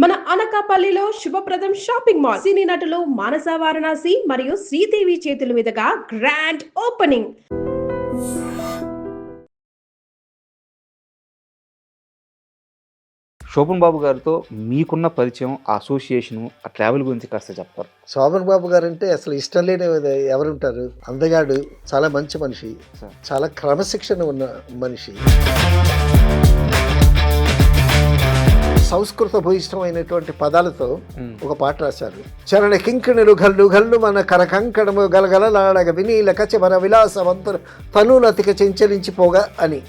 మన అనకాపల్లిలో శుభప్రదం షాపింగ్ మాల్ సినీ నటులు మానస వారణాసి మరియు శ్రీదేవి చేతుల మీదుగా గ్రాండ్ ఓపెనింగ్. శోభన్ బాబు గారితో మీకున్న పరిచయం, ఆ అసోసియేషను, ఆ ట్రావెల్ గురించి కాస్త చెప్తారు? శోభన్ బాబు గారు అంటే అసలు ఇష్టం లేని ఎవరుంటారు? అందగాడు, చాలా మంచి మనిషి, చాలా క్రమశిక్షణ ఉన్న మనిషి, సంస్కృత భూయిష్టమైనటువంటి పదాలతో ఒక పాట రాశారు. చరణ కింకిణులు గల్లు గల్లు మన కరకంకణము గలగలలాడగ వినీల కచమర విలాసవంతులు తనులతిక చెంచలించిపోగా అని.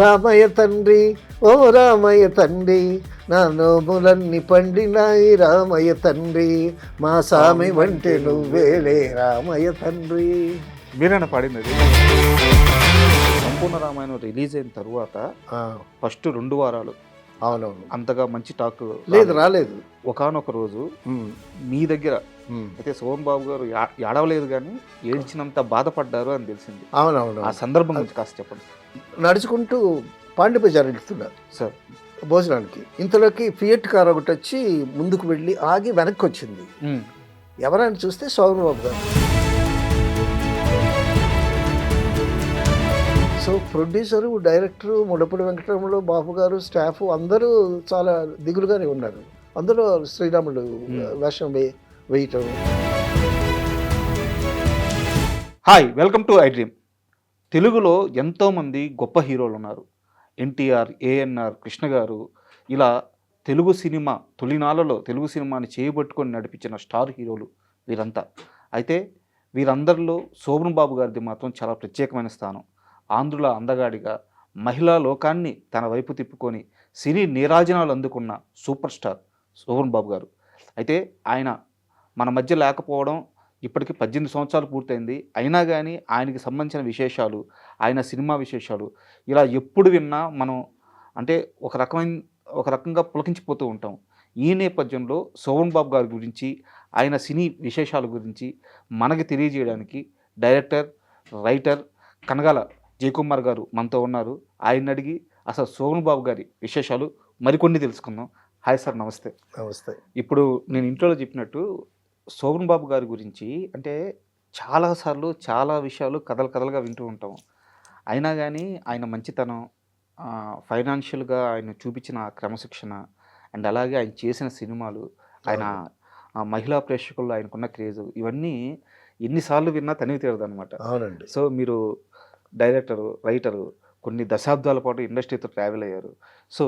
రామయ్య తండ్రి, ఓ రామయ్య తండ్రి, నా నోములన్నీ పండినాయి రామయ్య తండ్రి, మా సామి వంటి నువ్వేలే రామయ్య తండ్రి. మీరైనా పాడింది అది. సంపూర్ణ రామాయణం రిలీజ్ అయిన తర్వాత ఫస్ట్ 2 వారాలు అవునవును అంతగా మంచి టాక్ రాలేదు. ఒకానొక రోజు మీ దగ్గర అయితే శోభన్ బాబు గారు ఏడవలేదు కానీ ఏడ్చినంత బాధపడ్డారు అని తెలిసింది. అవునవును. ఆ సందర్భం గురించి కాస్త చెప్పండి. నడుచుకుంటూ పాండి బజార్ వెళ్తున్నారు సార్ భోజనానికి. ఇంతలోకి ఫియట్ కార్ ఒకటి వచ్చి ముందుకు వెళ్ళి ఆగి వెనక్కి వచ్చింది. ఎవరైనా చూస్తే శోభన్ బాబు గారు. సో ప్రొడ్యూసరు, డైరెక్టరు, ముడపూడి వెంకటరమణులు, బాబు గారు, స్టాఫ్ అందరూ చాలా దిగులుగానే ఉన్నారు. అందరూ శ్రీరాముడు వేషం వేయటం. Hi, welcome to I dream. తెలుగులో ఎంతోమంది గొప్ప హీరోలు ఉన్నారు. ఎన్టీఆర్, ఏఎన్ఆర్, కృష్ణ గారు, ఇలా తెలుగు సినిమా తొలినాళ్ళలో తెలుగు సినిమాని చేయబట్టుకొని నడిపించిన స్టార్ హీరోలు వీరంతా. అయితే వీరందరిలో శోభన్ బాబు గారిది మాత్రం చాలా ప్రత్యేకమైన స్థానం. ఆంధ్రుల అందగాడిగా మహిళా లోకాన్ని తన వైపు తిప్పుకొని సినీ నీరాజనాలు అందుకున్న సూపర్ స్టార్ శోభన్ బాబు గారు. అయితే ఆయన మన మధ్య లేకపోవడం ఇప్పటికి 18 సంవత్సరాలు పూర్తయింది. అయినా కానీ ఆయనకి సంబంధించిన విశేషాలు, ఆయన సినిమా విశేషాలు ఇలా ఎప్పుడు విన్నా మనం అంటే ఒక రకంగా పులకించిపోతూ ఉంటాం. ఈ నేపథ్యంలో శోభన్ బాబు గారి గురించి, ఆయన సినీ విశేషాల గురించి మనకి తెలియజేయడానికి డైరెక్టర్, రైటర్ కనగాల జయకుమార్ గారు మనతో ఉన్నారు. ఆయన అడిగి అసలు శోభన్ బాబు గారి విశేషాలు మరికొన్ని తెలుసుకుందాం. హాయ్ సార్, నమస్తే. నమస్తే. ఇప్పుడు నేను ఇంట్రోలో చెప్పినట్టు శోభన్ బాబు గారి గురించి అంటే చాలాసార్లు చాలా విషయాలు కథలుగా వింటూ ఉంటాం. అయినా కానీ ఆయన మంచితనం, ఫైనాన్షియల్గా ఆయన చూపించిన క్రమశిక్షణ అండ్ అలాగే ఆయన చేసిన సినిమాలు, ఆయన మహిళా ప్రేక్షకుల్లో ఆయనకున్న క్రేజు, ఇవన్నీ ఎన్నిసార్లు విన్నా తనివి తీరదు అనమాట. అవునండి. సో మీరు డైరెక్టరు, రైటరు, కొన్ని దశాబ్దాల పాటు ఇండస్ట్రీతో ట్రావెల్ అయ్యారు. సో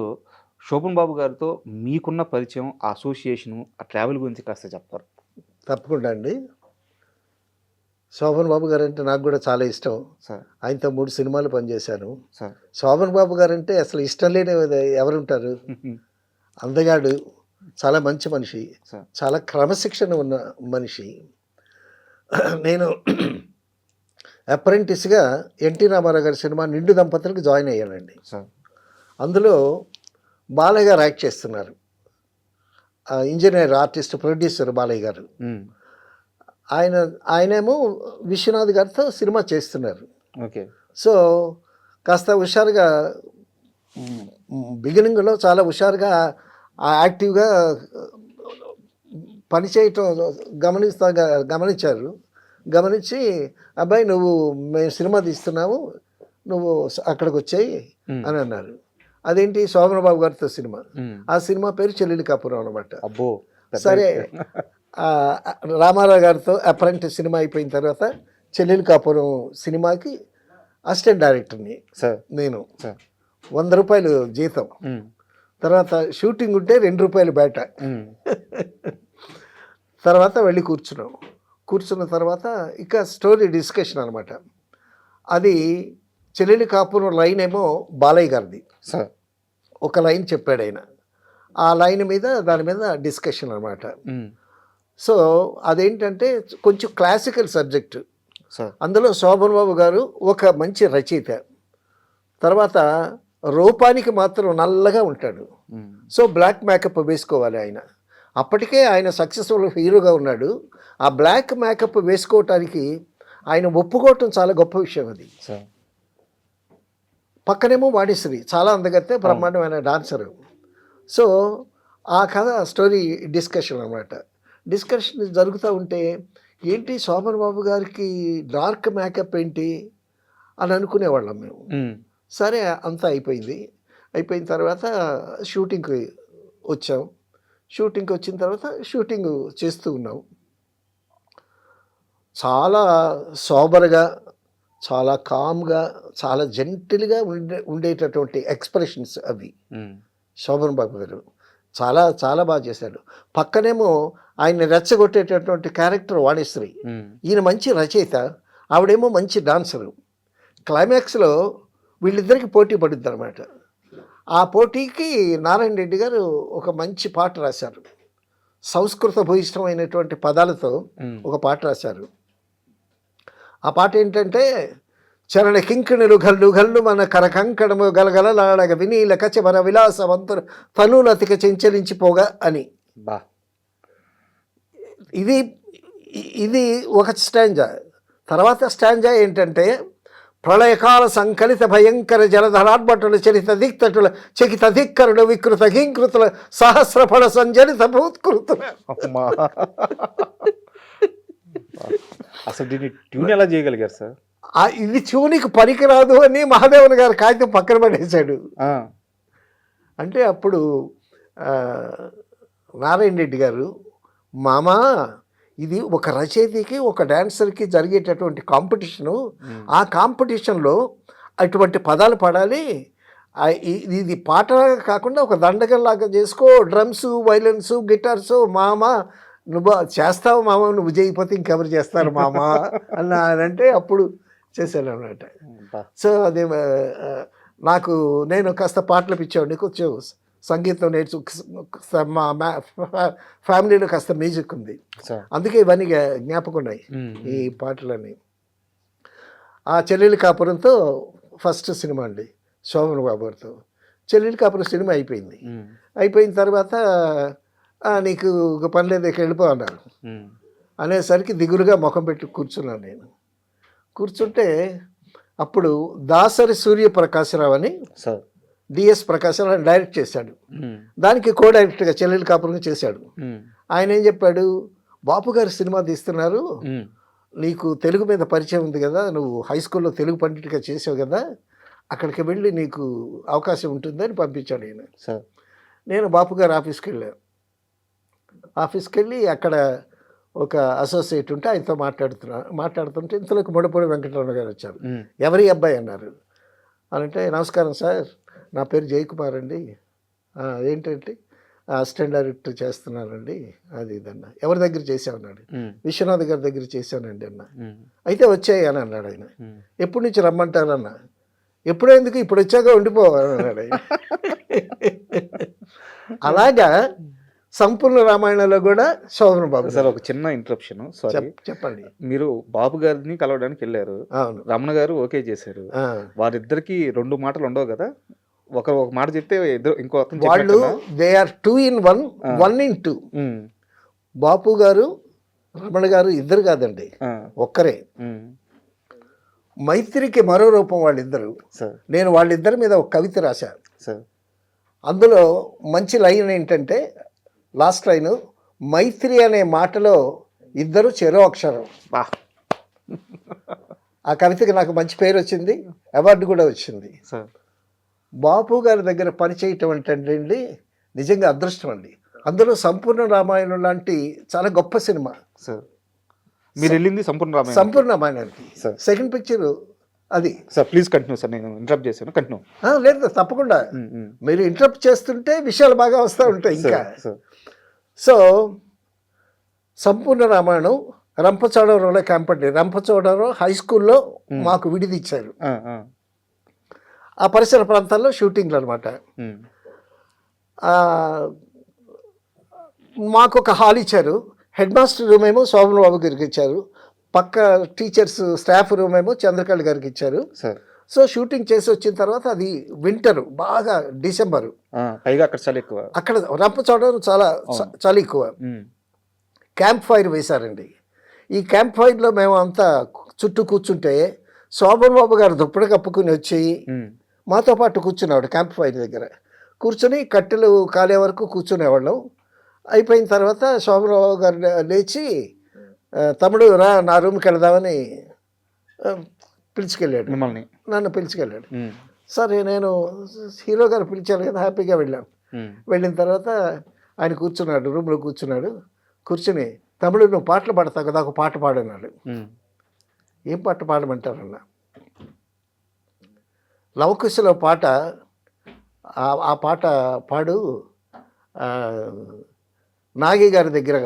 శోభన్ బాబు గారితో మీకున్న పరిచయం, ఆ అసోసియేషను, ఆ ట్రావెల్ గురించి కాస్త చెప్తారు? తప్పకుండా అండి. శోభన్ బాబు గారు అంటే నాకు కూడా చాలా ఇష్టం సార్. ఆయనతో 3 సినిమాలు పనిచేశాను సార్. శోభన్ బాబు గారు అంటే అసలు ఇష్టం లేని ఎవరుంటారు? అందగాడు, చాలా మంచి మనిషి, చాలా క్రమశిక్షణ ఉన్న మనిషి. నేను అప్రెంటిస్గా ఎన్టీ రామారావు గారి సినిమా నిండు దంపతులకు జాయిన్ అయ్యానండి. అందులో బాలయ్య గారు యాక్ట్ చేస్తున్నారు. ఇంజనీర్, ఆర్టిస్ట్, ప్రొడ్యూసర్ బాలయ్య గారు. ఆయనేమో విశ్వనాథ్ గారితో సినిమా చేస్తున్నారు. ఓకే. సో కాస్త హుషారుగా బిగినింగ్లో చాలా హుషారుగా యాక్టివ్గా పనిచేయటం గమనించి అబ్బాయి నువ్వు మేము సినిమా తీస్తున్నాము, నువ్వు అక్కడికి వచ్చాయి అని అన్నారు. అదేంటి? శోభన్ బాబు గారితో సినిమా. ఆ సినిమా పేరు చెల్లెలి కాపురం అనమాట. అబ్బో. సరే, రామారావు గారితో అప్రెంటిస్ సినిమా అయిపోయిన తర్వాత చెల్లెలి కాపురం సినిమాకి అసిస్టెంట్ డైరెక్టర్ని నేను. 100 రూపాయలు జీతం. తర్వాత షూటింగ్ ఉంటే 2 రూపాయలు బయట. తర్వాత వెళ్ళి కూర్చున్న తర్వాత ఇక స్టోరీ డిస్కషన్ అనమాట. అది చెల్లెలి కాపురం లైన్ ఏమో బాలయ్య గారిది. ఒక లైన్ చెప్పాడు ఆయన. ఆ లైన్ మీద దాని మీద డిస్కషన్ అనమాట. సో అదేంటంటే కొంచెం క్లాసికల్ సబ్జెక్టు. అందులో శోభన్ బాబు గారు ఒక మంచి రచయిత. తర్వాత రూపానికి మాత్రం నల్లగా ఉంటాడు. సో బ్లాక్ మేకప్ వేసుకోవాలి ఆయన. అప్పటికే ఆయన సక్సెస్ఫుల్ హీరోగా ఉన్నాడు. ఆ బ్లాక్ మేకప్ వేసుకోవటానికి ఆయన ఒప్పుకోవటం చాలా గొప్ప విషయం. అది పక్కనేమో వాణిశ్రీ చాలా అందగత్తే బ్రహ్మాండమైన డాన్సరు. సో ఆ కథ స్టోరీ డిస్కషన్ అనమాట. డిస్కషన్ జరుగుతూ ఉంటే ఏంటి శోభన్ బాబు గారికి డార్క్ మేకప్ ఏంటి అని అనుకునేవాళ్ళం మేము. సరే అంతా అయిపోయింది. అయిపోయిన తర్వాత షూటింగ్కి వచ్చాం. షూటింగ్కి వచ్చిన తర్వాత షూటింగ్ చేస్తూ ఉన్నాం. చాలా సోబర్గా, చాలా కామ్గా, చాలా జెంటిల్గా ఉండేటటువంటి ఎక్స్ప్రెషన్స్ అవి. శోభన్ బాబు గారు చాలా చాలా బాగా చేశాడు. పక్కనేమో ఆయన రెచ్చగొట్టేటటువంటి క్యారెక్టర్ వాణిశ్రీ. ఈయన మంచి రచయిత, ఆవిడేమో మంచి డాన్సరు. క్లైమాక్స్లో వీళ్ళిద్దరికి పోటీ పడుద్ది అనమాట. ఆ పోటీకి నారాయణ రెడ్డి గారు ఒక మంచి పాట రాశారు. సంస్కృత భూయిష్టమైనటువంటి పదాలతో ఒక పాట రాశారు. ఆ పాట ఏంటంటే, చరణ కింకిణులు గల్లు గల్లు మన కరకంకణము గలగలలాడగ వినీల కచమర విలాసవంతులు తనులతిక చెంచలించిపోగా అని. ఇది ఒక స్టాంజా. తర్వాత స్టాంజా ఏంటంటే, ప్రళయకాల సంకలిత భయంకర జలధరార్భటుల చరిత దిక్తటుల చకిత ధిక్కరుడు వికృత హింకృతుల సహస్రఫల సంజలిత భూత్కృతుల. అసలు దీన్ని ట్యూన్ ఎలా చేయగలిగారు సార్? ఇది ట్యూన్కి పనికిరాదు అని మహాదేవన్ గారు కాగితం పక్కన పడేశాడు. అంటే అప్పుడు నారాయణ రెడ్డి గారు, మామా ఇది ఒక రచయితకి ఒక డాన్సర్కి జరిగేటటువంటి కాంపిటీషను. ఆ కాంపిటీషన్లో అటువంటి పదాలు పాడాలి. ఇది పాట కాకుండా ఒక దండగల్లాగా చేసుకో, డ్రమ్స్, వైలన్స్, గిటార్స్. మామ నువ్వు చేస్తావు మామ, నువ్వు చేయకపోతే ఇంకెవరు చేస్తారు మామ అంటే అప్పుడు చేశాను అన్నమాట. సో అదే నాకు, నేను కాస్త పాటలు పిచ్చాడు, కొంచెం సంగీతం మా ఫ్యామిలీలో కాస్త మ్యూజిక్ ఉంది, అందుకే ఇవన్నీ జ్ఞాపకం ఉన్నాయి ఈ పాటలన్నీ. ఆ చెల్లెలి కాపురంతో ఫస్ట్ సినిమా అండి శోభన్ బాబు గారితో. చెల్లెలి కాపురం సినిమా అయిపోయింది. అయిపోయిన తర్వాత నీకు ఒక పని లేదు, ఇక వెళ్ళిపో అన్నారు. అనేసరికి దిగులుగా ముఖం పెట్టి కూర్చున్నాను నేను. కూర్చుంటే అప్పుడు దాసరి సూర్యప్రకాశరావు అని డిఎస్ ప్రకాశరావు డైరెక్ట్ చేశాడు. దానికి కో డైరెక్టర్గా చెల్లెలి కాపురంగా చేశాడు. ఆయన ఏం చెప్పాడు, బాపు గారు సినిమా తీస్తున్నారు, నీకు తెలుగు మీద పరిచయం ఉంది కదా, నువ్వు హై స్కూల్లో తెలుగు పండిట్గా చేసావు కదా, అక్కడికి వెళ్ళి నీకు అవకాశం ఉంటుందని పంపించాడు ఆయన. నేను బాపు గారు ఆఫీస్కి వెళ్ళాను. ఆఫీస్కి వెళ్ళి అక్కడ ఒక అసోసియేట్ ఉంటే ఆయనతో మాట్లాడుతుంటే ఇంతలోకి ముడపూడి వెంకటరమణ గారు వచ్చారు. ఎవరి అబ్బాయి అన్నారు. అంటే నమస్కారం సార్, నా పేరు జయకుమార్ అండి. ఏంటంటే అసిస్టెంట్ డైరెక్టర్ చేస్తున్నానండి, అది ఇదన్న. ఎవరి దగ్గర చేసామన్నాడు. విశ్వనాథ్ గారి దగ్గర చేశానండి అన్న. అయితే వచ్చాయి అని అన్నాడు ఆయన. ఎప్పటి నుంచి రమ్మంటారన్న. ఎప్పుడు ఎందుకు, ఇప్పుడు వచ్చాక ఉండిపోవాలి అన్నాడు ఆయన. అలాగా సంపూర్ణ రామాయణంలో కూడా శోభన్ బాబు. సార్ ఒక చిన్న ఇంటరప్షన్, సారీ, చెప్పండి. మీరు బాబు గారిని కలవడానికి వెళ్ళారు, రమణ గారు ఓకే చేశారు. వారిద్దరికి 2 మాటలు ఉండవు కదా, ఒక మాట చెప్తే ఇంకో వాళ్ళు దే ఆర్ 2 in 1, 1 in 2. బాపు గారు రమణ గారు ఇద్దరు కాదండి, ఒక్కరే. మైత్రికి మరో రూపం వాళ్ళిద్దరు. నేను వాళ్ళిద్దరి మీద ఒక కవిత రాశాను. అందులో మంచి లైన్ ఏంటంటే, లాస్ట్ లైన్, మైత్రి అనే మాటలో ఇద్దరు చెరో అక్షరం. ఆ కవితకి నాకు మంచి పేరు వచ్చింది, అవార్డు కూడా వచ్చింది. బాపు గారి దగ్గర పనిచేయటం అంటే నిజంగా అదృష్టం అండి. అందులో సంపూర్ణ రామాయణం లాంటి చాలా గొప్ప సినిమా. మీరు వెళ్ళింది సంపూర్ణ రామాయణానికి. సెకండ్ పిక్చర్ అది. సార్ ప్లీజ్ కంటిన్యూ సార్, నేను ఇంటరప్ట్ చేశాను, కంటిన్యూ. లేదు తప్పకుండా, మీరు ఇంటరప్ట్ చేస్తుంటే విషయాలు బాగా వస్తూ ఉంటాయి ఇంకా. సో సంపూర్ణ రామాయణం రంపచోడవరంలో క్యాంప్ అండి. రంపచోడవరం హై స్కూల్లో మాకు విడిదిచ్చారు. ఆ పరిసర ప్రాంతాల్లో షూటింగ్లు అనమాట. మాకు ఒక హాల్ ఇచ్చారు. హెడ్ మాస్టర్ రూమ్ ఏమో శోభన్ బాబు గారికి ఇచ్చారు. పక్క టీచర్స్ స్టాఫ్ రూమ్ ఏమో చంద్రకళ గారికి ఇచ్చారు. సో షూటింగ్ చేసి వచ్చిన తర్వాత అది వింటర్, బాగా డిసెంబరు, అక్కడ రంపచోడవరం చాలా చలి ఎక్కువ. క్యాంప్ ఫైర్ వేశారండి. ఈ క్యాంప్ ఫైర్లో మేము అంతా చుట్టూ కూర్చుంటే శోభన్ బాబు గారు దుప్పటి కప్పుకుని వచ్చి మాతో పాటు కూర్చున్నాడు క్యాంప్ ఫైర్ దగ్గర. కూర్చొని కట్టెలు కాలే వరకు కూర్చునేవాళ్ళం. అయిపోయిన తర్వాత శోభనబాబు గారు లేచి తమ్ముడు రా నా రూమ్కి వెళదామని పిలుచుకెళ్ళాడు. మిమ్మల్ని నన్ను పిలుచుకెళ్ళాడు. సరే నేను హీరో గారు పిలిచారు కదా, హ్యాపీగా వెళ్ళాం. వెళ్ళిన తర్వాత ఆయన కూర్చున్నాడు, రూమ్లో కూర్చున్నాడు. కూర్చుని తమ్ముడు నువ్వు పాటలు పాడతావు కదా, ఒక పాట పాడన్నాడు. ఏం పాట పాడమంటారన్నా? లవకుశలో పాట, ఆ పాట పాడు. నాగి గారి దగ్గర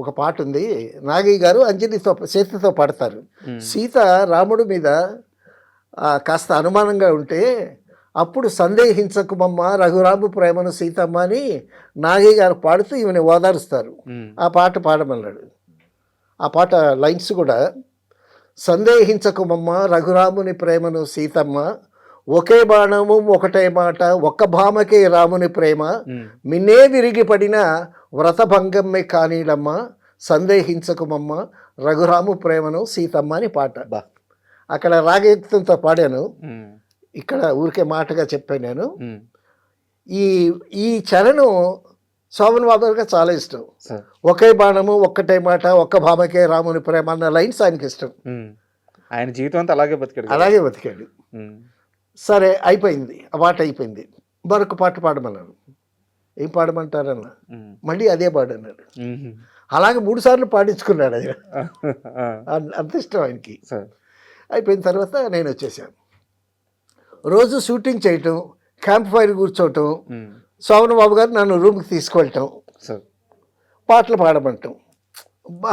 ఒక పాట ఉంది. నాగి గారు అంజలితో సీతతో పాడతారు. సీత రాముడి మీద కాస్త అనుమానంగా ఉంటే అప్పుడు సందేహించకుమమ్మ రఘురాము ప్రేమను సీతమ్మ అని నాగి గారు పాడుతూ ఈమెను ఓదారుస్తారు. ఆ పాట పాడమన్నాడు. ఆ పాట లైన్స్ కూడా సందేహించకుమమ్మ రఘురాముని ప్రేమను సీతమ్మ, ఒకే బాణము ఒకటే మాట ఒక్క భామకే రాముని ప్రేమ, మిన్నే విరిగి పడిన వ్రతభంగమ్మే కానీలమ్మ, సందేహించకుమమ్మ రఘురాము ప్రేమను సీతమ్మ అని పాట. అక్కడ రాగయుక్తంతో పాడాను, ఇక్కడ ఊరికే మాటగా చెప్పాను నేను. ఈ చరణం శోభన్ బాబు గారికి చాలా ఇష్టం. ఒకే బాణము ఒక్కటే మాట ఒక్క భామకే రాముని ప్రేమ అన్న లైన్స్ ఆయనకి ఇష్టం. ఆయన జీవితం అంతా అలాగే బతికాడు. సరే అయిపోయింది, ఆ పాట అయిపోయింది. మరొక పాట పాడమన్నాను. ఏం పాడమంటారన్న? మళ్ళీ అదే పాడన్నాడు. అలాగే 3 సార్లు పాడించుకున్నాడు ఆయన. అంత ఇష్టం ఆయనకి. అయిపోయిన తర్వాత నేను వచ్చేసాను. రోజు షూటింగ్ చేయటం, క్యాంప్ ఫైర్ కూర్చోవటం, శోభన్ బాబు గారు నన్ను రూమ్కి తీసుకెళ్ళటం, పాటలు పాడమంటాం. అబ్బా,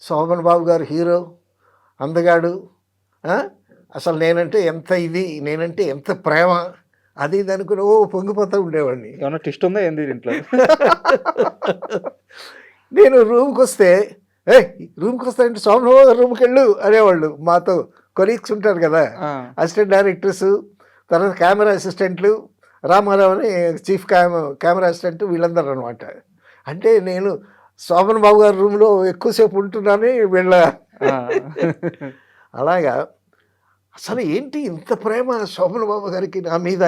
శోభన్ బాబు గారు హీరో, అందగాడు, అసలు నేనంటే ఎంత ఇది, నేనంటే ఎంత ప్రేమ, అది ఇది అనుకుని పొంగిపోతూ ఉండేవాడిని. ఏమన్నా ట్విస్ట్ ఉందా ఏంది ఇంట్లో? నేను రూమ్కి వస్తే రూమ్కి వస్తానంటే శోభన్ బాబు గారు రూమ్కి వెళ్ళు అనేవాళ్ళు. మాతో కొలీగ్స్ ఉంటారు కదా, అసిస్టెంట్ డైరెక్టర్స్, తర్వాత కెమెరా అసిస్టెంట్లు, రామారావు అని చీఫ్ కెమెరా అసిస్టెంట్, వీళ్ళందరూ అనమాట. అంటే నేను శోభన్ బాబు గారి రూమ్లో ఎక్కువసేపు ఉంటున్నాను వీళ్ళ. అలాగా అసలు ఏంటి ఇంత ప్రేమ శోభన్ బాబు గారికి నా మీద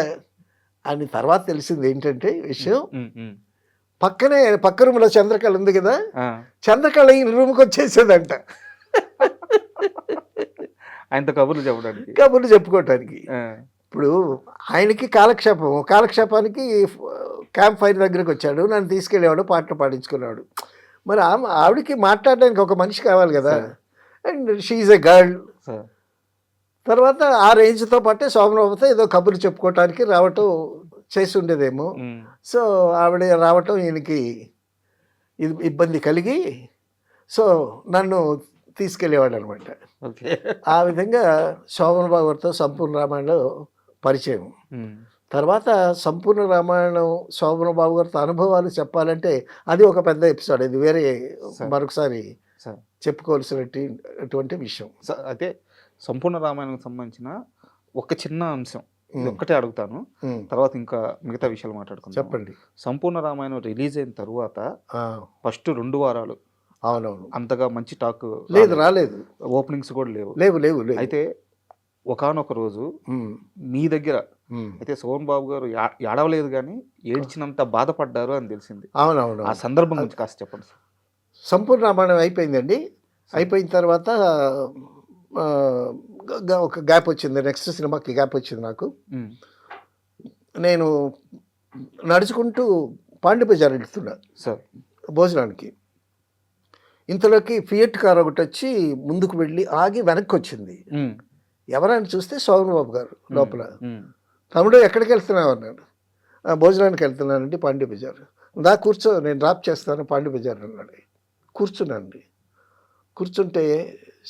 అని తర్వాత తెలిసింది ఏంటంటే విషయం, పక్క రూమ్లో చంద్రకళ ఉంది కదా, చంద్రకళ ఈ రూమ్కి వచ్చేసేదంట ఆయనతో కబుర్లు చెప్పుకోవటానికి. ఇప్పుడు ఆయనకి కాలక్షేపానికి క్యాంప్ ఫైర్ దగ్గరికి వచ్చాడు, నన్ను తీసుకెళ్ళేవాడు, పాటలు పాడించుకునేవాడు. మరి ఆవిడకి మాట్లాడడానికి ఒక మనిషి కావాలి కదా, అండ్ షీఈ్ ఎ గర్ల్. తర్వాత ఆ రేంజ్తో పాటే శోభన్ బాబుతో ఏదో కబుర్లు చెప్పుకోవటానికి రావటం చేసి ఉండేదేమో. సో ఆవిడ రావటం ఈయనకి ఇబ్బంది కలిగి సో నన్ను తీసుకెళ్ళేవాడు అనమాట. ఆ విధంగా శోభన్ బాబు గారితో సంపూర్ణ రామాయణంలో పరిచయం. తర్వాత సంపూర్ణ రామాయణం శోభన్ బాబు గారితో అనుభవాలు అది ఒక పెద్ద ఎపిసోడ్. ఇది వేరే మరొకసారి చెప్పుకోవాల్సినటువంటి విషయం. అయితే సంపూర్ణ రామాయణానికి సంబంధించిన ఒక చిన్న అంశం ఒక్కటే అడుగుతాను, తర్వాత ఇంకా మిగతా విషయాలు మాట్లాడుకుందాం. చెప్పండి. సంపూర్ణ రామాయణం రిలీజ్ అయిన తర్వాత ఫస్ట్ 2 వారాలు అవునవును అంతగా మంచి టాక్ రాలేదు, ఓపెనింగ్స్ కూడా లేవు. అయితే ఒకానొక రోజు మీ దగ్గర అయితే శోభన్ బాబు గారు ఏడవలేదు కానీ ఏడ్చినంత బాధపడ్డారు అని తెలిసింది. అవునవును. ఆ సందర్భం గురించి కాస్త చెప్పండి. సంపూర్ణ రామాయణం అయిపోయిందండి. అయిపోయిన తర్వాత ఒక గ్యాప్ వచ్చింది, నెక్స్ట్ సినిమాకి గ్యాప్ వచ్చింది నాకు. నేను నడుచుకుంటూ పాండ్య బజార్ వెళ్తున్నా సార్ భోజనానికి. ఇంతలోకి ఫియట్ కార్ ఒకటి వచ్చి ముందుకు వెళ్ళి ఆగి వెనక్కి వచ్చింది. ఎవరైనా చూస్తే శోభన్ బాబు గారు లోపల. తమ్ముడు ఎక్కడికి వెళ్తున్నావు అన్నాడు. భోజనానికి వెళ్తున్నానండి పాండ్య బజార్. కూర్చో, నేను డ్రాప్ చేస్తాను పాండ్య బజార్ అన్నాడు. కూర్చున్నానండి. కూర్చుంటే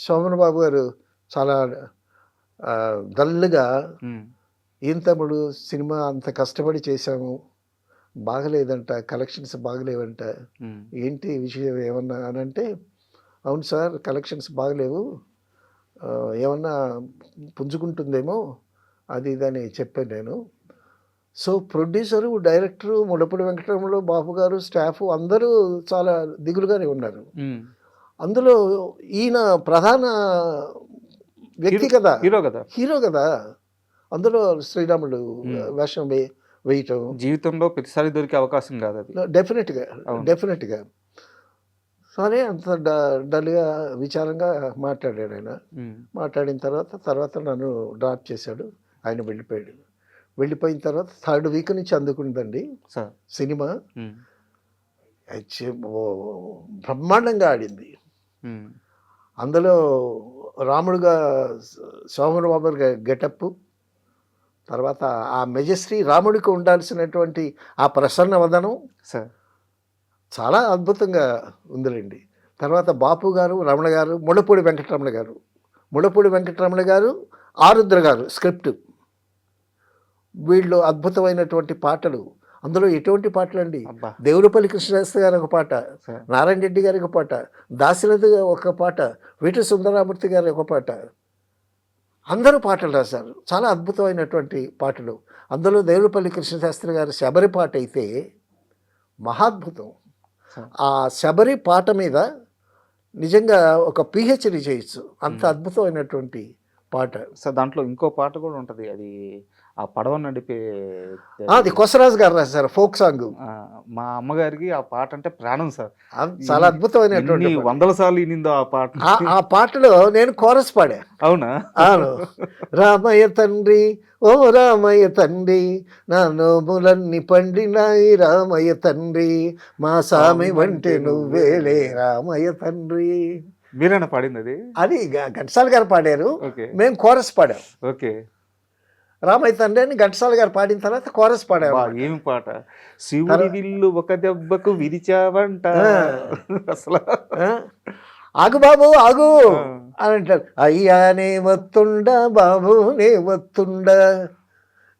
శోభన్ బాబు గారు చాలా డల్గా, ఏం తమ్ముడు సినిమా అంత కష్టపడి చేశాము, బాగలేదంట, కలెక్షన్స్ బాగలేవంట, ఏంటి విషయం ఏమన్నా అని అంటే, అవును సార్ కలెక్షన్స్ బాగలేవు, ఏమన్నా పుంజుకుంటుందేమో అది ఇదని చెప్పాను నేను. సో ప్రొడ్యూసరు, డైరెక్టరు, ముడపూడి వెంకటరమణలో బాబు గారు, స్టాఫ్ అందరూ చాలా దిగులుగానే ఉన్నారు. అందులో ఈయన ప్రధాన వ్యక్తి కదా, హీరో కదా. అందులో శ్రీరాముడు వేషం వేయటం. జీవితంలో ప్రతిసారి దొరికే అవకాశం కాదు అది. డెఫినెట్గా అవును. డెఫినెట్గా సరే అంత డల్గా విచారంగా మాట్లాడాడు ఆయన. మాట్లాడిన తర్వాత నన్ను డ్రాప్ చేశాడు. ఆయన వెళ్ళిపోయాడు. వెళ్ళిపోయిన తర్వాత 3rd వీక్ నుంచి అందుకుందండి సార్. సినిమా. బ్రహ్మాండంగా ఆడింది. అందులో రాముడుగా సోమన్ బాబు గారి గెటప్, తర్వాత ఆ మెజెస్ట్రీ, రాముడికి ఉండాల్సినటువంటి ఆ ప్రసన్న వదనం సార్ చాలా అద్భుతంగా ఉందిలేండి. తర్వాత బాపు గారు, రమణ గారు, ముళ్ళపూడి వెంకటరమణ గారు, ఆరుద్ర గారు స్క్రిప్ట్. వీళ్ళు అద్భుతమైనటువంటి పాటలు. అందులో ఎటువంటి పాటలు అండి, అబ్బా. దేవులపల్లి కృష్ణశాస్త్రి గారు ఒక పాట, సార్. నారాయణ రెడ్డి గారి ఒక పాట, దాశరథి ఒక పాట, వీటి సుందరామూర్తి గారి ఒక పాట. అందరూ పాటలు రాశారు, చాలా అద్భుతమైనటువంటి పాటలు. అందులో దేవులపల్లి కృష్ణశాస్త్రి గారి శబరి పాట అయితే మహాద్భుతం. ఆ శబరి పాట మీద నిజంగా ఒక పిహెచ్డి చేయొచ్చు, అంత అద్భుతమైనటువంటి పాట. సార్ దాంట్లో ఇంకో పాట కూడా ఉంటుంది, అది ఆ పడవ నడిపే అది కొసరాజు గారు రాశారు, ఫోక్ సాంగ్. మా అమ్మగారికి ఆ పాట అంటే ప్రాణం సార్. చాలా అద్భుతమైనటువంటి ఎన్ని వందల సార్లు వినిందో ఆ పాట. ఆ పాటలో నేను కోరస్ పాడా. అవునా? అవును. రామయ్య తండ్రి, ఓ రామయ్య తండ్రి, నా నోములన్నీ పండినాయి రామయ్య తండ్రి, మా సామి వంటి నువ్వేలే రామయ్య తండ్రి. మీరేనా పాడింది అది? అది ఘంటసాల గారు పాడారు, ఓకే. మేము కోరస్ పాడాం. ఓకే. రామయ్య తండ్రి అని ఘంటసాల గారు పాడిన తర్వాత కోరస్ పాడారు. ఏమి పాట, శివుడి విల్లు ఒక దెబ్బకు విరిచావంట. అసలు ఆగు బాబు ఆగు అని అంటారు. అయ్యా నే వత్తుండా బాబు నే వత్తుండా,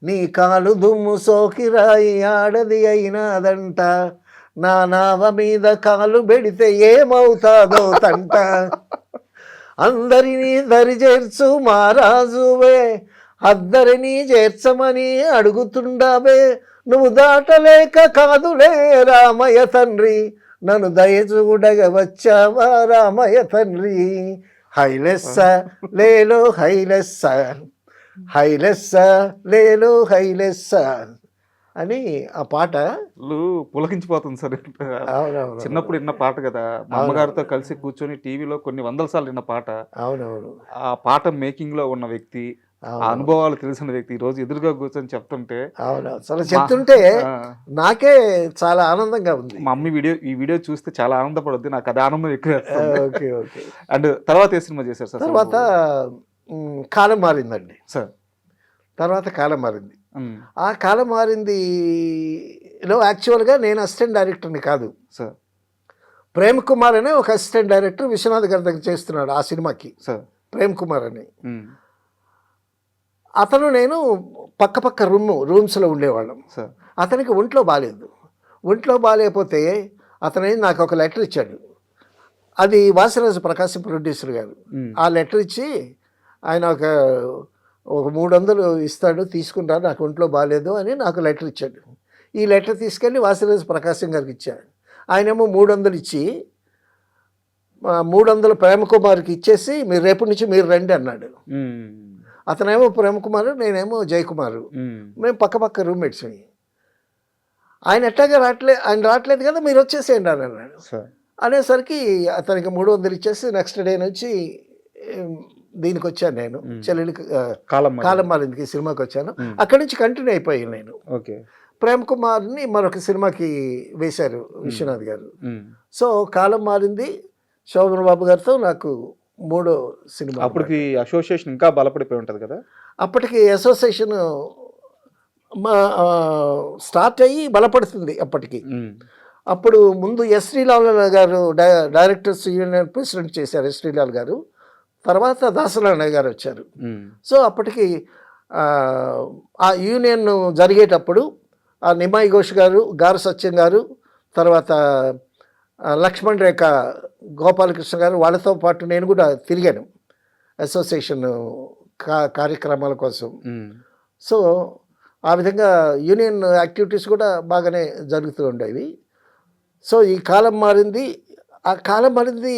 నీ కాలు దుమ్ము సోకిరాయి ఆడది అయినాదంట, నా నావ మీద కాలు పెడితే ఏమవుతాదో తంట, అందరినీ దరి చేర్చు మహారాజువే, అద్దరినీ చేర్చమని అడుగుతుండావే, నువ్వు దాటలేక కాదులే రామయ్య తండ్రి, నన్ను దయచూడగ వచ్చావా రామయ్య తండ్రి, హైలెస్స లేలో హైలెస్స, హైలెస్స లేలో హైలెస్స అని ఆ పాట పులకించిపోతుంది సార్. అవునవును. చిన్నప్పుడు విన్న పాట కదా, మా అమ్మగారితో కలిసి కూర్చొని టీవీలో కొన్ని వందల సార్లు విన్న పాట. అవునవును. ఆ పాట మేకింగ్ లో ఉన్న వ్యక్తి, ఆ అనుభవాలు తెలిసిన వ్యక్తి ఈ రోజు ఎదురుగా కూర్చొని చెప్తుంటే, అవును అసలు చెప్తుంటే నాకే చాలా ఆనందంగా ఉంది. మా అమ్మ ఈ వీడియో చూస్తే చాలా ఆనందపడుద్ది, నాకు అది ఆనందం ఎక్కువ. Okay okay. అండ్ తర్వాత ఏ సినిమా చేశారు సార్? తర్వాత కాలం మారిందండి సార్. తర్వాత కాలం మారింది. ఆ కాలం మారిందిలో యాక్చువల్గా నేను అసిస్టెంట్ డైరెక్టర్ని కాదు సార్. ప్రేమ్ కుమార్ అనే ఒక అసిస్టెంట్ డైరెక్టర్ విశ్వనాథ్ గారి దగ్గర చేస్తున్నాడు ఆ సినిమాకి సార్. ప్రేమ్ కుమార్ అని. అతను నేను పక్క రూమ్స్లో ఉండేవాళ్ళం. అతనికి ఒంట్లో బాగాలేదు. ఒంట్లో బాగాలేకపోతే అతను నాకు ఒక లెటర్ ఇచ్చాడు. అది వాసిరాజు ప్రకాశం ప్రొడ్యూసర్ గారు. ఆ లెటర్ ఇచ్చి ఆయన ఒక 300 ఇస్తాడు, తీసుకుంటా, నాకు ఒంట్లో బాగాలేదు అని నాకు లెటర్ ఇచ్చాడు. ఈ లెటర్ తీసుకెళ్ళి వాసిరాజు ప్రకాశం గారికి ఇచ్చాడు. ఆయనేమో 300 ఇచ్చి 300 ప్రేమకుమార్కి ఇచ్చేసి మీరు రేపటి నుంచి మీరు రండి అన్నాడు. అతనేమో ప్రేమకుమారు, నేనేమో జయకుమారు, మేము పక్క రూమ్మేట్స్. ఆయన ఎట్టాగా ఆయన రావట్లేదు కదా, మీరు వచ్చేసేయండి అని అన్నాడు. అనేసరికి అతనికి 300 ఇచ్చేసి నెక్స్ట్ డే నుంచి దీనికి వచ్చాను నేను, చెల్లెలికి కాలం మారిందికి సినిమాకి వచ్చాను. అక్కడి నుంచి కంటిన్యూ అయిపోయాను నేను. ప్రేమ్ కుమార్ని మరొక సినిమాకి వేశారు విశ్వనాథ్ గారు. సో కాలం మారింది శోభన్ బాబు గారితో నాకు 3వ సినిమా. అప్పటికి అసోసియేషన్ ఇంకా బలపడిపోయి ఉంటుంది కదా? అప్పటికి అసోసియేషన్ స్టార్ట్ అయ్యి బలపడుతుంది అప్పటికి. అప్పుడు ముందు ఎస్ శ్రీలాల్ గారు డైరెక్టర్స్ యూనియన్ ప్రెసిడెంట్ చేశారు ఎస్ శ్రీలాల్ గారు. తర్వాత దాసనారాయణ గారు వచ్చారు. సో అప్పటికి ఆ యూనియన్ జరిగేటప్పుడు ఆ నిమాయి ఘోష్ గారు, గారు సత్యం గారు, తర్వాత లక్ష్మణ్ రేఖ గోపాలకృష్ణ గారు, వాళ్ళతో పాటు నేను కూడా తిరిగాను అసోసియేషన్ కార్యక్రమాల కోసం. సో ఆ విధంగా యూనియన్ యాక్టివిటీస్ కూడా బాగానే జరుగుతూ ఉండేవి. సో ఈ కాలం మారింది. ఆ కాలం మారింది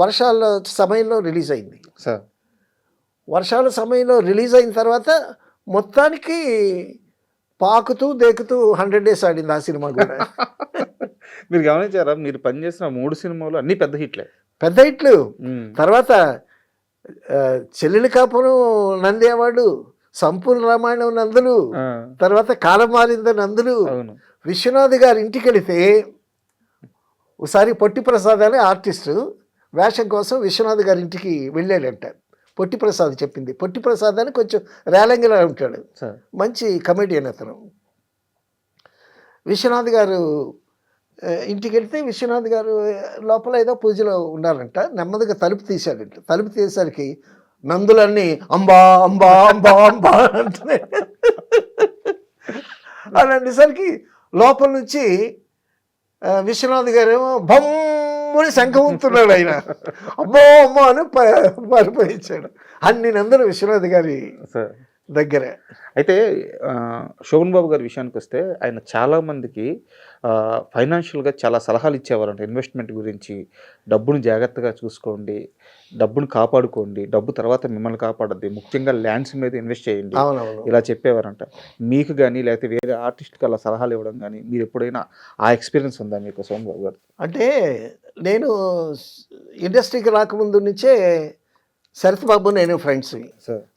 వర్షాల సమయంలో రిలీజ్ అయింది. వర్షాల సమయంలో రిలీజ్ అయిన తర్వాత మొత్తానికి పాకుతూ దేకుతూ 100 డేస్ ఆడింది ఆ సినిమా కూడా. మీరు గమనించారా? మీరు పనిచేసిన 3 సినిమాలు అన్ని పెద్ద హిట్లే. పెద్ద హిట్లు. తర్వాత చెల్లెలి కాపురం నంది అవార్డు, సంపూర్ణ రామాయణం నందులు, తర్వాత కాలం మారింద నందులు. అవును. విశ్వనాథ్ గారి ఇంటికి వెళితే ఒకసారి పొట్టి ప్రసాద్ అనే ఆర్టిస్టు వేషం కోసం విశ్వనాథ్ గారి ఇంటికి వెళ్ళాడంట. పొట్టి ప్రసాద్ చెప్పింది. పొట్టి ప్రసాద్ అని కొంచెం రేలంగిలా ఉంటాడు, మంచి కమెడియన్ అతను. విశ్వనాథ్ గారు ఇంటికి వెళ్తే విశ్వనాథ్ గారు లోపల ఏదో పూజలో ఉన్నారంట. నెమ్మదిగా తలుపు తీశాడంట. తలుపు తీసేసరికి నందులన్నీ అంబా అంబా అంబా అంబా అంటున్నాయి. అని అనేసరికి లోపల నుంచి విశ్వనాథ్ గారేమో బొమ్మని శంఖముతున్నాడు. ఆయన అమ్మో అమ్మో అని పరిపోయించాడు. అన్ని నందులు విశ్వనాథ్ గారి దగ్గర. అయితే శోభన్ బాబు గారి విషయానికి వస్తే ఆయన చాలామందికి ఫైనాన్షియల్గా చాలా సలహాలు ఇచ్చేవారంట. ఇన్వెస్ట్మెంట్ గురించి, డబ్బును జాగ్రత్తగా చూసుకోండి, డబ్బును కాపాడుకోండి, డబ్బు తర్వాత మిమ్మల్ని కాపాడద్ది, ముఖ్యంగా ల్యాండ్స్ మీద ఇన్వెస్ట్ చేయండి, ఇలా చెప్పేవారంట. మీకు కానీ లేకపోతే వేరే ఆర్టిస్ట్కి అలా సలహాలు ఇవ్వడం కానీ మీరు ఎప్పుడైనా ఆ ఎక్స్పీరియన్స్ ఉందా మీకు శోభన్ బాబు గారు? అంటే నేను ఇండస్ట్రీకి రాకముందు నుంచే శరత్ బాబు నేను ఫ్రెండ్స్.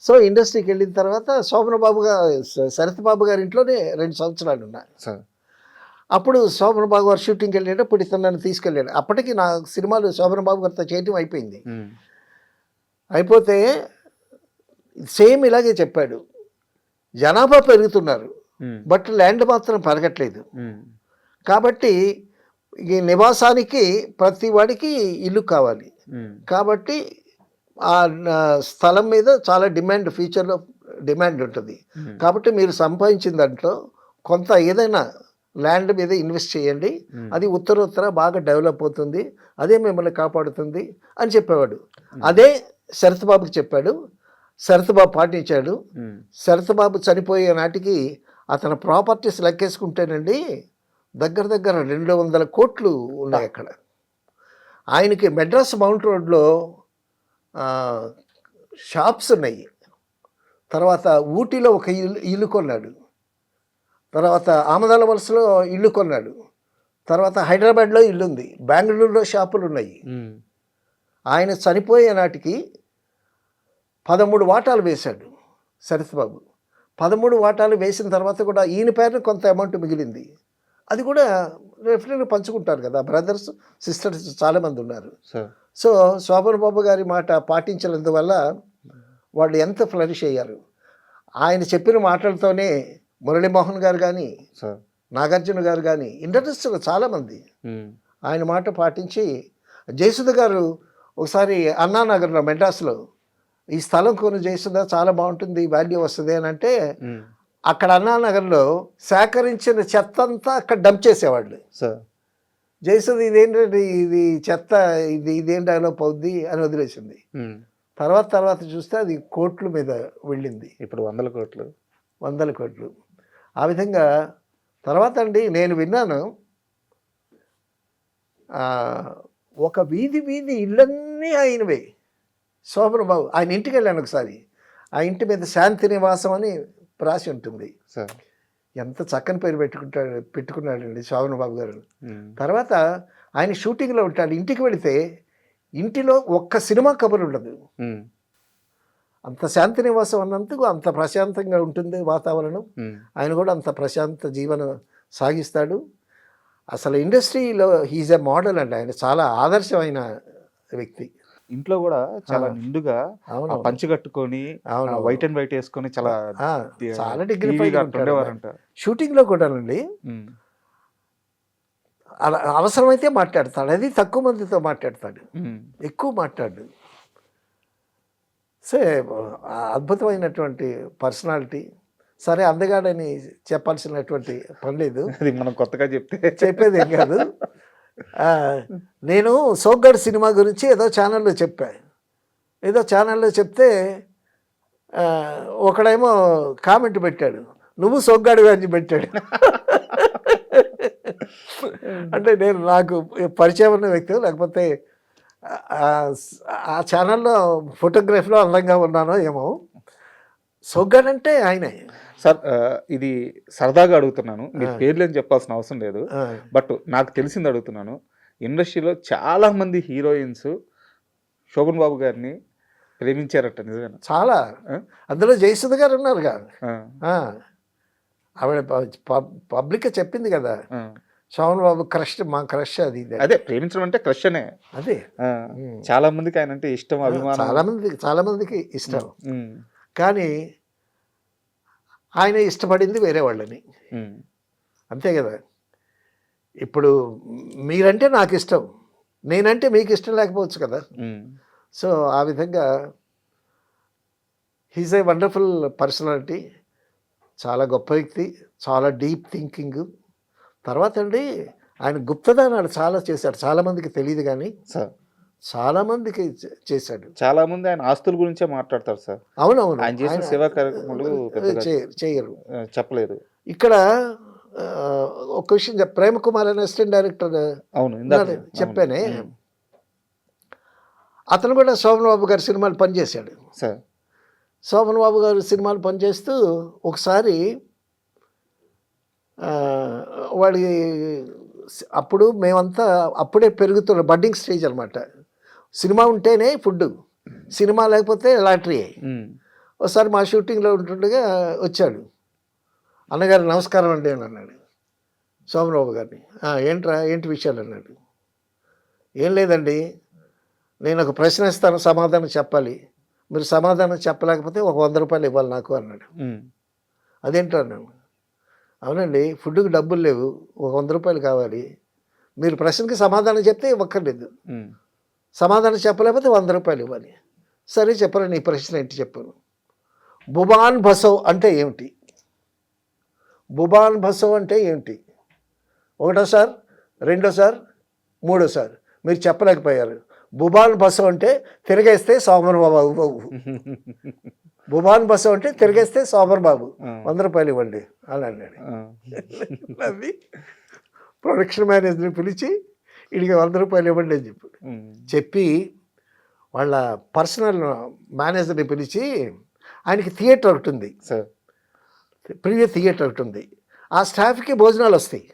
సో ఇండస్ట్రీకి వెళ్ళిన తర్వాత శోభన్ బాబు గారు శరత్ బాబు గారి ఇంట్లోనే 2 సంవత్సరాలు ఉన్నా. అప్పుడు శోభన్ బాబు గారు షూటింగ్కి వెళ్ళేటప్పుడు ఇతను నన్ను తీసుకెళ్ళాడు. అప్పటికి నా సినిమాలు శోభన్ బాబు గారితో చేయటం అయిపోయింది. అయిపోతే సేమ్ ఇలాగే చెప్పాడు, జనాభా పెరుగుతున్నారు బట్ ల్యాండ్ మాత్రం పెరగట్లేదు. కాబట్టి ఈ నివాసానికి ప్రతి వాడికి ఇల్లు కావాలి. కాబట్టి ఆ స్థలం మీద చాలా డిమాండ్, ఫ్యూచర్లో డిమాండ్ ఉంటుంది. కాబట్టి మీరు సంపాదించిన దాంట్లో కొంత ఏదైనా ల్యాండ్ మీద ఇన్వెస్ట్ చేయండి, అది ఉత్తరోత్తర బాగా డెవలప్ అవుతుంది, అదే మిమ్మల్ని కాపాడుతుంది అని చెప్పేవాడు. అదే శరత్ బాబుకి చెప్పాడు. శరత్ బాబు పాటించాడు. శరత్ బాబు చనిపోయే నాటికి అతని ప్రాపర్టీస్ లెక్కేసుకుంటేనండి దగ్గర దగ్గర 200 కోట్లు ఉన్నాయి అక్కడ. ఆయనకి మెడ్రాస్ మౌంట్ రోడ్లో షాప్స్ ఉన్నాయి. తర్వాత ఊటీలో ఒక ఇల్లు కొన్నాడు. తర్వాత ఆమదాల వలసలో ఇల్లు కొన్నాడు. తర్వాత హైదరాబాద్లో ఇల్లు ఉంది. బెంగళూరులో షాపులు ఉన్నాయి. ఆయన చనిపోయే నాటికి 13 వాటాలు వేశాడు శరత్ బాబు. 13 వాటాలు వేసిన తర్వాత కూడా ఈయన పేరున కొంత అమౌంట్ మిగిలింది. అది కూడా డెఫినెట్గా పంచుకుంటారు కదా, బ్రదర్స్ సిస్టర్స్ చాలామంది ఉన్నారు. సో శోభన్ బాబు గారి మాట పాటించినందువల్ల వాళ్ళు ఎంత ఫ్లరిష్ అయ్యారు. ఆయన చెప్పిన మాటలతోనే మురళీమోహన్ గారు కానీ, నాగార్జున గారు కానీ, ఇండస్ట్రీలో చాలామంది ఆయన మాట పాటించి, జయసుధ గారు ఒకసారి అన్నానగర్లో మెడ్రాస్లో ఈ స్థలం కొని జయసుధ చాలా బాగుంటుంది, వాల్యూ వస్తుంది అని అంటే అక్కడ అన్నానగర్లో సేకరించిన చెత్త అంతా అక్కడ డంప్ చేసేవాళ్ళు. జయసుధ ఇదేంటంటే ఇది చెత్త, ఇదేం డెవలప్ అవుద్ది అని వదిలేసింది. తర్వాత చూస్తే అది కోట్ల మీద వెళ్ళింది. ఇప్పుడు 100 కోట్లు. ఆ విధంగా తర్వాత అండి నేను విన్నాను, ఒక వీధి ఇళ్ళన్నీ ఆయనవే. శోభన్ బాబు ఆయన ఇంటికి వెళ్ళాను ఒకసారి. ఆ ఇంటి మీద శాంతి నివాసం అని రాసి ఉంటుంది. ఎంత చక్కని పేరు పెట్టుకున్నాడండి శోభన్ బాబు గారు. తర్వాత ఆయన షూటింగ్లో ఉంటాడు. ఇంటికి వెళితే ఇంటిలో ఒక్క సినిమా కబురు ఉండదు. అంత శాంతి నివాసం అన్నందుకు అంత ప్రశాంతంగా ఉంటుంది వాతావరణం. ఆయన కూడా అంత ప్రశాంత జీవనం సాగిస్తాడు. అసలు ఇండస్ట్రీలో హీజ్ ఎ మోడల్ అండి. ఆయన చాలా ఆదర్శమైన వ్యక్తి. ఇంట్లో కూడా చాలా నిండుగా పంచి కట్టుకొని వైట్ అండ్ వైట్ వేసుకొని చాలా డిగ్నిఫైడ్ ఉండేవారంట. షూటింగ్లో కూడానండి అవసరమైతే మాట్లాడతాడు. అది తక్కువ మందితో మాట్లాడతాడు, ఎక్కువ మాట్లాడు. సో అద్భుతమైనటువంటి పర్సనాలిటీ. సరే అందగాడని చెప్పాల్సినటువంటి పని లేదు, అది మనం కొత్తగా చెప్పేది ఏం కాదు. నేను సోగ్గాడు సినిమా గురించి ఏదో ఛానల్లో చెప్తే ఒకడేమో కామెంట్ పెట్టాడు, నువ్వు సోగ్గాడు అని పెట్టాడు. అంటే నేను నాకు పరిచయం ఉన్న వ్యక్తి, లేకపోతే ఆ ఛానల్లో ఫోటోగ్రఫీలో అందంగా ఉన్నానో ఏమో. సోగ్గాడు అంటే ఆయనే. సార్ ఇది సరదాగా అడుగుతున్నాను, మీరు పేర్లు ఏం చెప్పాల్సిన అవసరం లేదు, బట్ నాకు తెలిసింది అడుగుతున్నాను. ఇండస్ట్రీలో చాలా మంది హీరోయిన్స్ శోభన్ బాబు గారిని ప్రేమించారట, నిజమేనా? చాలా, అందులో జయసుధ గారు ఉన్నారుగా, ఆవిడ పబ్లిక్గా చెప్పింది కదా, శోభన్ బాబు క్రష్, మా క్రష్ అది ఇది. అదే ప్రేమించడం అంటే క్రష్ అనే. అదే చాలా మందికి ఆయన అంటే ఇష్టం, అభిమానం. చాలా మందికి ఇష్టం. కానీ ఆయన ఇష్టపడింది వేరే వాళ్ళని, అంతే కదా. ఇప్పుడు మీరంటే నాకు ఇష్టం, నేనంటే మీకు ఇష్టం లేకపోవచ్చు కదా. సో ఆ విధంగా హీజ్ ఏ వండర్ఫుల్ పర్సనాలిటీ, చాలా గొప్ప వ్యక్తి, చాలా డీప్ థింకింగ్. తర్వాత అండి ఆయన గుప్తదానాలు చాలా చేశాడు, చాలామందికి తెలియదు కానీ చాలామందికి చేశాడు. చాలా మంది ఆయన ఆస్తుల గురించే మాట్లాడతారు సార్. అవునవును, ఆయన చేసిన సేవా కార్యక్రమాలు చేయరు, చెప్పలేదు. ఇక్కడ ఒక విషయం ప్రేమ్ కుమార్ అనే అసిస్టెంట్ డైరెక్టర్ చెప్పానే, అతను కూడా శోభన్ బాబు గారి సినిమాలు పనిచేశాడు సార్. శోభన్ బాబు గారు సినిమాలు పనిచేస్తూ ఒకసారి వాడి అప్పుడు మేమంతా అప్పుడే పెరుగుతున్న బడ్డింగ్ స్టేజ్ అనమాట. సినిమా ఉంటేనే ఫుడ్, సినిమా లేకపోతే లాటరీ. ఒకసారి మా షూటింగ్లో ఉంటుండగా వచ్చాడు, అన్నగారు నమస్కారం అండి అని అన్నాడు శోభన్ బాబు గారిని. ఏంట్రా, ఏంటి విషయాలు అన్నాడు. ఏం లేదండి, నేను ఒక ప్రశ్న ఇస్తాను, సమాధానం చెప్పాలి, మీరు సమాధానం చెప్పలేకపోతే ఒక 100 రూపాయలు ఇవ్వాలి నాకు అన్నాడు. అదేంటో అన్నాను. అవునండి, ఫుడ్కి డబ్బులు లేవు, ఒక 100 రూపాయలు కావాలి, మీరు ప్రశ్నకి సమాధానం చెప్తే ఇవ్వక్కర్లేదు, సమాధానం చెప్పలేకపోతే 100 రూపాయలు ఇవ్వాలి. సరే చెప్పరా, నీ ప్రశ్న ఏంటి చెప్పాను. బుబాన్ బసవ్ అంటే ఏమిటి? బుబాన్ బసవ్ అంటే ఏమిటి? ఒకటోసారి, రెండోసారి, మూడోసారి మీరు చెప్పలేకపోయారు. బుబాన్ బసవ్ అంటే తిరగేస్తే శోభన్ బాబు, బుబాన్ బసవ్ అంటే తిరగేస్తే శోభన్ బాబు 100 రూపాయలు ఇవ్వండి అని అన్నాడు. అది ప్రొడక్షన్ మేనేజర్ని పిలిచి వీడికి 100 రూపాయలు ఇవ్వండి అని చెప్పి వాళ్ళ పర్సనల్ మేనేజర్ని పిలిచి, ఆయనకి థియేటర్ ఒకటి ఉంది, ప్రీవియస్ థియేటర్ ఒకటి ఉంది, ఆ స్టాఫ్కి భోజనాలు వస్తాయి.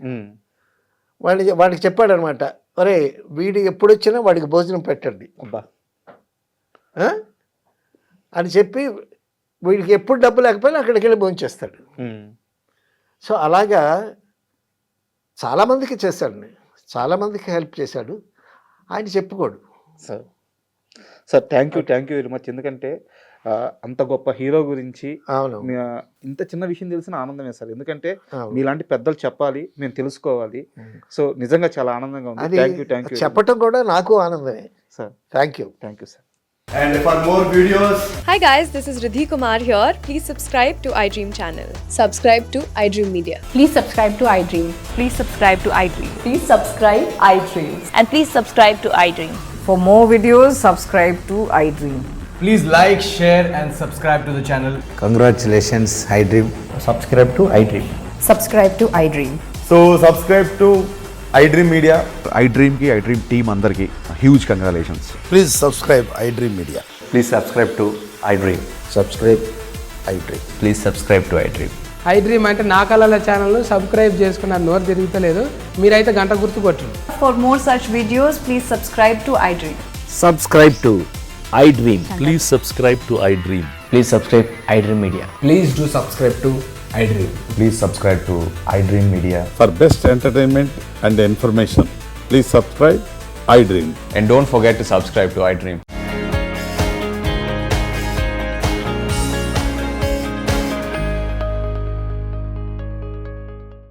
వాడికి చెప్పాడనమాట, ఒరే వీడు ఎప్పుడు వచ్చినా వాడికి భోజనం పెట్టండి అని చెప్పి, వీడికి ఎప్పుడు డబ్బు లేకపోయినా అక్కడికి వెళ్ళి భోజనం చేస్తాడు. సో అలాగా చాలామందికి చేశాడు, చాలామందికి హెల్ప్ చేశాడు. ఆయన చెప్పుకోడు. Sir thank you very much. ఎందుకంటే అంత గొప్ప హీరో గురించి ఇంత చిన్న విషయం తెలిసిన ఆనందమే సార్. ఎందుకంటే మీలాంటి పెద్దలు చెప్పాలి, మేము తెలుసుకోవాలి. సో నిజంగా చాలా ఆనందంగా ఉంది. Thank you. చెప్పటం కూడా నాకు ఆనందమే sir. Thank you sir. And for more videos, Hi guys, this is Riddhi Kumar here. Please subscribe to iDream channel. Subscribe to iDream Media. Please subscribe to iDream. Please subscribe to iDream. Please subscribe iDream. And please subscribe to iDream. For more videos, subscribe to iDream. please like, share and subscribe to the channel. Congratulations, iDream. Subscribe to iDream. Subscribe to iDream. So subscribe to iDream Media. iDream ki iDream team andarki huge congratulations. Please subscribe iDream Media. Please subscribe to iDream. Subscribe iDream. Please subscribe to iDream. iDream అంటే నా కళల channel subscribe చేసుకున్న నోరు తిరుగుతలేదు, మీరైతే గంట గుర్తు కొట్టండి. For more such videos, please subscribe to iDream. Subscribe to iDream. Please subscribe to iDream. Please subscribe iDream Media. Please do subscribe to iDream. Please subscribe to iDream Media. For best entertainment and information, please subscribe iDream. And don't forget to subscribe to iDream.